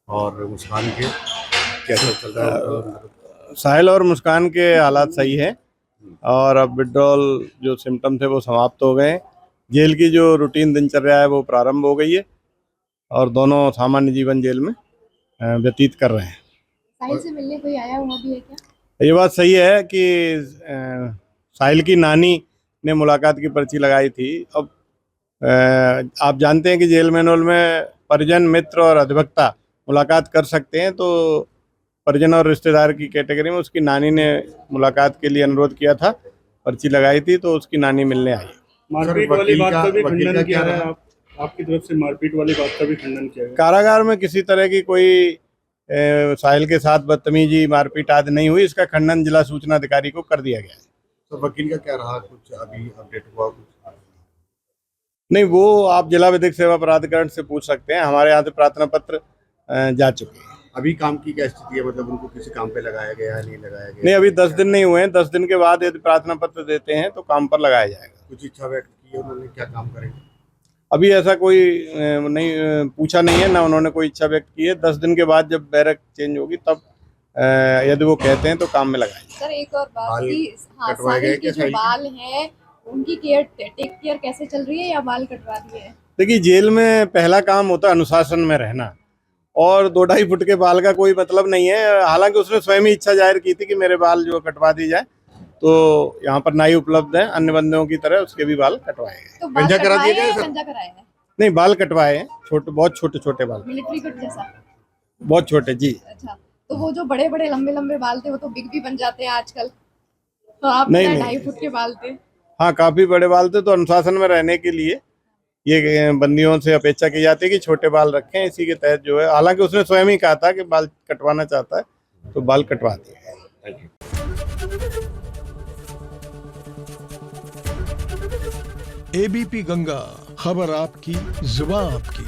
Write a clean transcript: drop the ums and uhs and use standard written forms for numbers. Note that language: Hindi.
और मुस्कान के कैसा चल रहा है? साहिल और मुस्कान के हालात सही है और अब विड्रॉल जो सिम्टम थे वो समाप्त हो गए हैं। जेल की जो रूटीन दिनचर्या है वो प्रारंभ हो गई है और दोनों सामान्य जीवन जेल में व्यतीत कर रहे हैं। साहिल से मिलने कोई आया हुआ भी है क्या? ये बात सही है कि साहिल की नानी ने मुलाकात की पर्ची लगाई थी। अब आप जानते हैं कि जेल मैनुअल में परिजन, मित्र और अधिवक्ता मुलाकात कर सकते हैं, तो परिजन और रिश्तेदार की कैटेगरी में उसकी नानी ने मुलाकात के लिए अनुरोध किया था, पर्ची लगाई थी, तो उसकी नानी मिलने आई। मारपीट वाली बात का भी खंडन किया है आपकी तरफ से, मारपीट वाली बात का भी खंडन किया है। कारागार में किसी तरह की कोई साहिल के साथ बदतमीजी, मारपीट आदि नहीं हुई। इसका खंडन जिला सूचना अधिकारी को कर दिया गया है। तो वकील का क्या रहा, कुछ अभी अपडेट हुआ? कुछ नहीं, वो आप जिला विधिक सेवा प्राधिकरण से पूछ सकते हैं। हमारे यहाँ से प्रार्थना पत्र जा चुके हैं। अभी काम की क्या स्थिति है? मतलब उनको किसी काम पे लगाया गया है, नहीं लगाया गया? नहीं, अभी 10 दिन नहीं हुए हैं। 10 दिन के बाद यदि प्रार्थना पत्र देते हैं तो काम पर लगाया जाएगा। कुछ इच्छा व्यक्त की है उन्होंने, क्या काम करेंगे? अभी ऐसा कोई नहीं पूछा नहीं है, ना उन्होंने कोई इच्छा व्यक्त की है। 10 दिन के बाद जब बैरक चेंज होगी तब यदि वो कहते हैं तो काम में लगाएंगे। सर एक और बात बाल कि कटवाए गए साहिल के क्या जो साहिल के? बाल हैं उनकी टेक केयर कैसे चल रही है या बाल कटवा दिए हैं? देखिए, जेल में पहला काम होता है अनुशासन में रहना, और 2-2.5 फुट के बाल का कोई मतलब नहीं है। हालांकि उसने स्वयं ही इच्छा जाहिर की थी कि मेरे बाल जो कटवा दी जाए, तो यहाँ पर नाई उपलब्ध है, अन्य बंदियों की तरह उसके भी बाल कटवाए गए। तो बाल गंजा करा कटवाए दिए हैं गए या सर? गंजा कराए हैं? नहीं, बाल कटवाए हैं, छोटे, बहुत छोटे छोटे बाल, मिलिट्री कट जैसा? बहुत छोटे जी। अच्छा, तो वो जो बड़े बड़े लंबे लंबे बाल थे वो तो बिग भी बन जाते हैं आजकल, तो आप नहीं, 2.5 फुट के बाल थे। हाँ, काफी बड़े बाल थे, तो अनुशासन में रहने के लिए ये बंदियों से अपेक्षा की जाती है कि छोटे बाल रखें। इसी के तहत जो है, हालांकि उसने स्वयं ही कहा था कि बाल कटवाना चाहता है, तो बाल कटवा दिए। Thank you. एबीपी गंगा, खबर आपकी, जुबान आपकी।